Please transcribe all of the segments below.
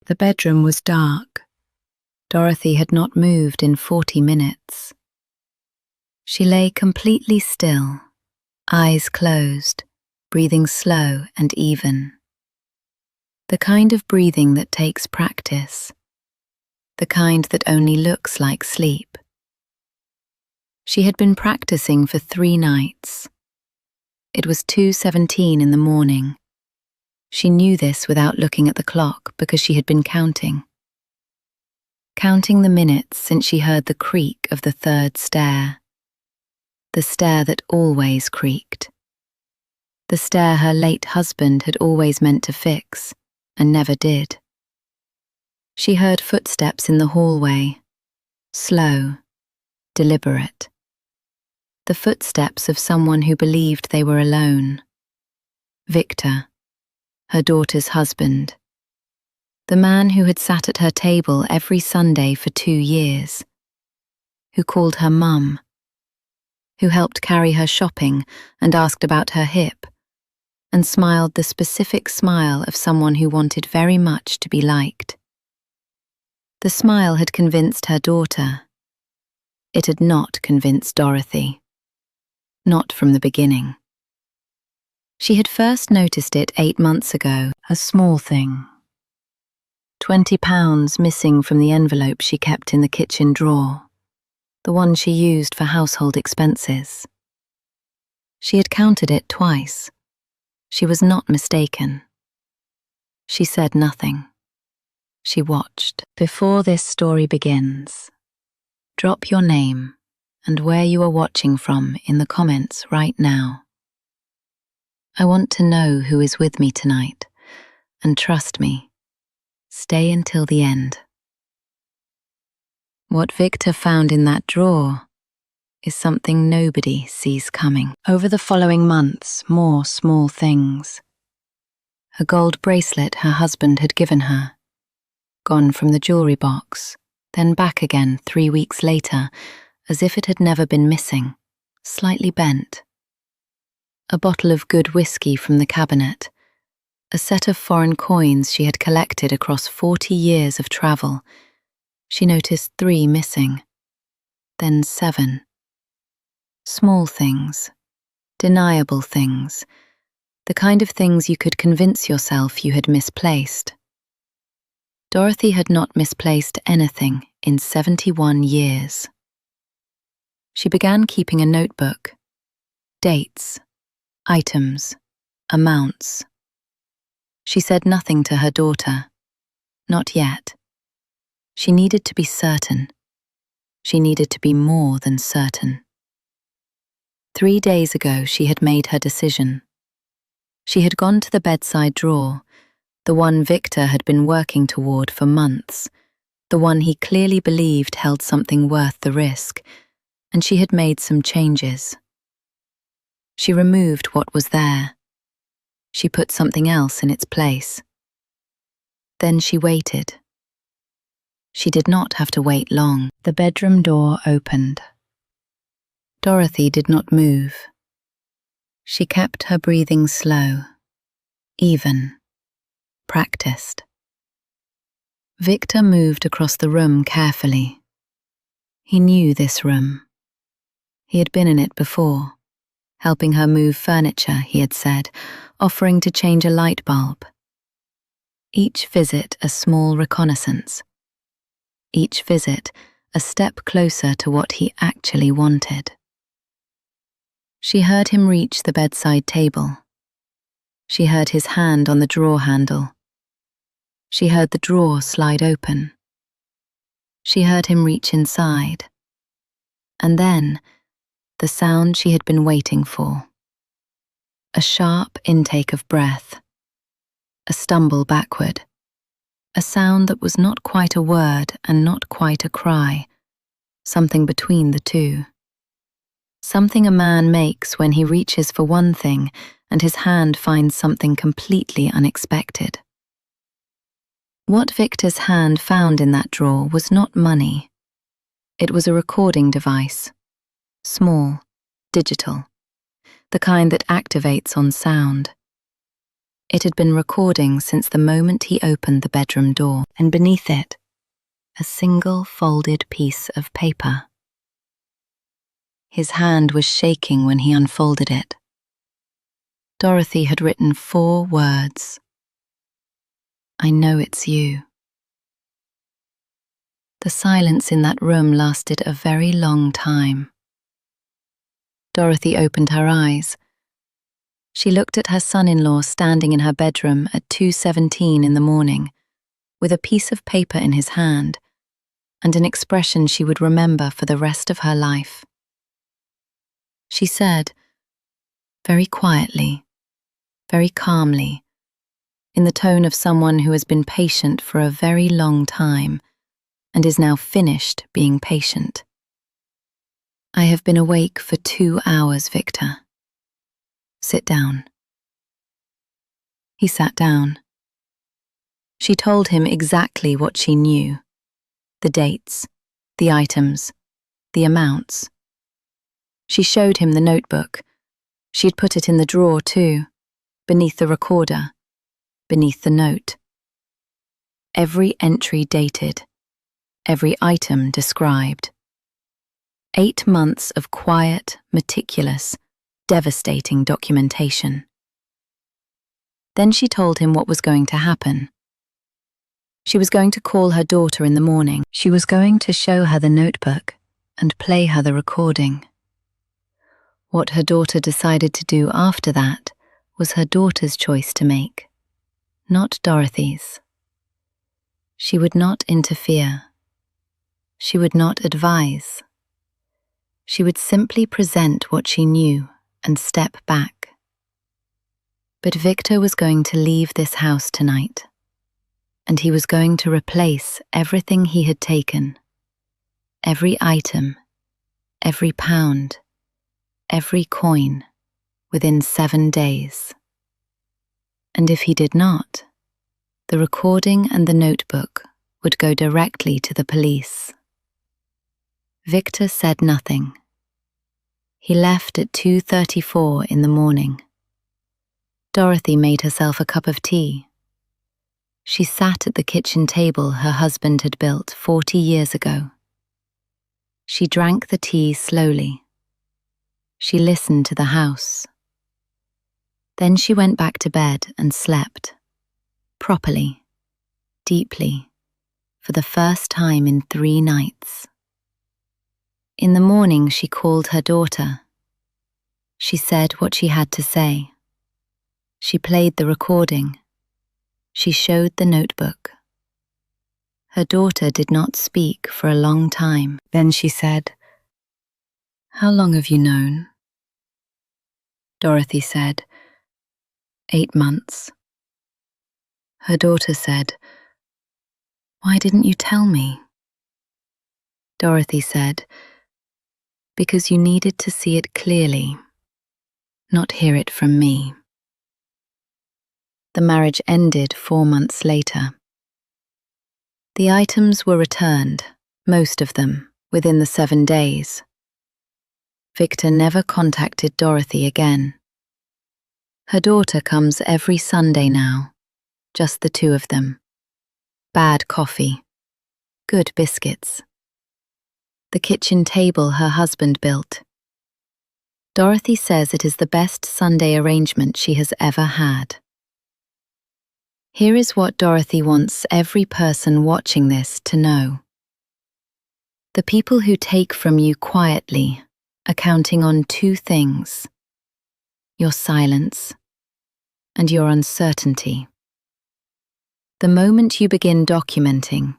The bedroom was dark. Dorothy had not moved in 40 minutes. She lay completely still, eyes closed, breathing slow and even. The kind of breathing that takes practice. The kind that only looks like sleep. She had been practicing for 3 nights. It was 2:17 in the morning. She knew this without looking at the clock because she had been counting. Counting the minutes since she heard the creak of the 3rd stair. The stair that always creaked. The stair her late husband had always meant to fix, and never did. She heard footsteps in the hallway, slow, deliberate. The footsteps of someone who believed they were alone. Victor, her daughter's husband. The man who had sat at her table every Sunday for 2 years. Who called her mum. Who helped carry her shopping and asked about her hip, and smiled the specific smile of someone who wanted very much to be liked. The smile had convinced her daughter. It had not convinced Dorothy. Not from the beginning. She had first noticed it 8 months ago, a small thing. £20 missing from the envelope she kept in the kitchen drawer, the one she used for household expenses. She had counted it twice. She was not mistaken. She said nothing. She watched. Before this story begins, drop your name and where you are watching from in the comments right now. I want to know who is with me tonight, and trust me, stay until the end. What Victor found in that drawer is something nobody sees coming. Over the following months, more small things. A gold bracelet her husband had given her, gone from the jewelry box, then back again 3 weeks later, as if it had never been missing, slightly bent. A bottle of good whiskey from the cabinet, a set of foreign coins she had collected across 40 years of travel. She noticed 3 missing, then 7. Small things, deniable things, the kind of things you could convince yourself you had misplaced. Dorothy had not misplaced anything in 71 years. She began keeping a notebook, dates, items, amounts. She said nothing to her daughter. Not yet. She needed to be certain. She needed to be more than certain. 3 days ago she had made her decision. She had gone to the bedside drawer, the one Victor had been working toward for months, the one he clearly believed held something worth the risk, and she had made some changes. She removed what was there. She put something else in its place. Then she waited. She did not have to wait long. The bedroom door opened. Dorothy did not move. She kept her breathing slow, even, practiced. Victor moved across the room carefully. He knew this room. He had been in it before. Helping her move furniture, he had said, offering to change a light bulb. Each visit a small reconnaissance. Each visit a step closer to what he actually wanted. She heard him reach the bedside table. She heard his hand on the drawer handle. She heard the drawer slide open. She heard him reach inside. And then, the sound she had been waiting for. A sharp intake of breath. A stumble backward. A sound that was not quite a word and not quite a cry. Something between the two. Something a man makes when he reaches for one thing and his hand finds something completely unexpected. What Victor's hand found in that drawer was not money. It was a recording device. Small, digital, the kind that activates on sound. It had been recording since the moment he opened the bedroom door, and beneath it, a single folded piece of paper. His hand was shaking when he unfolded it. Dorothy had written 4 words. "I know it's you." The silence in that room lasted a very long time. Dorothy opened her eyes. She looked at her son-in-law standing in her bedroom at 2:17 in the morning, with a piece of paper in his hand, and an expression she would remember for the rest of her life. She said, very quietly, very calmly, in the tone of someone who has been patient for a very long time and is now finished being patient, "I have been awake for 2 hours, Victor. Sit down." He sat down. She told him exactly what she knew: the dates, the items, the amounts. She showed him the notebook. She had put it in the drawer too, beneath the recorder, beneath the note. Every entry dated, every item described. 8 months of quiet, meticulous, devastating documentation. Then she told him what was going to happen. She was going to call her daughter in the morning. She was going to show her the notebook and play her the recording. What her daughter decided to do after that was her daughter's choice to make, not Dorothy's. She would not interfere. She would not advise. She would simply present what she knew and step back. But Victor was going to leave this house tonight, and he was going to replace everything he had taken, every item, every pound, every coin, within 7 days. And if he did not, the recording and the notebook would go directly to the police. Victor said nothing. He left at 2:34 in the morning. Dorothy made herself a cup of tea. She sat at the kitchen table her husband had built 40 years ago. She drank the tea slowly. She listened to the house. Then she went back to bed and slept, properly, deeply, for the first time in 3 nights. In the morning she called her daughter. She said what she had to say. She played the recording. She showed the notebook. Her daughter did not speak for a long time. Then she said, "How long have you known?" Dorothy said, 8 months. Her daughter said, "Why didn't you tell me?" Dorothy said, "Because you needed to see it clearly, not hear it from me." The marriage ended 4 months later. The items were returned, most of them, within the 7 days. Victor never contacted Dorothy again. Her daughter comes every Sunday now, just the 2 of them. Bad coffee, good biscuits. The kitchen table her husband built. Dorothy says it is the best Sunday arrangement she has ever had. Here is what Dorothy wants every person watching this to know. The people who take from you quietly are counting on 2 things: your silence and your uncertainty. The moment you begin documenting,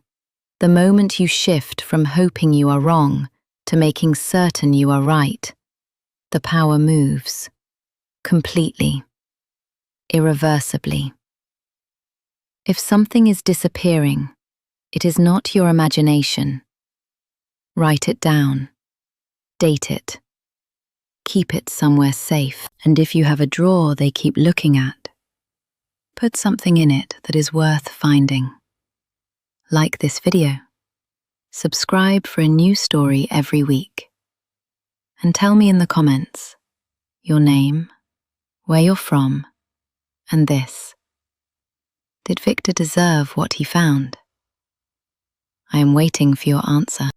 the moment you shift from hoping you are wrong to making certain you are right, the power moves, completely, irreversibly. If something is disappearing, it is not your imagination. Write it down, date it, keep it somewhere safe, and if you have a drawer they keep looking at, put something in it that is worth finding. Like this video. Subscribe for a new story every week. And tell me in the comments your name, where you're from, and this: Did Victor deserve what he found? I am waiting for your answer.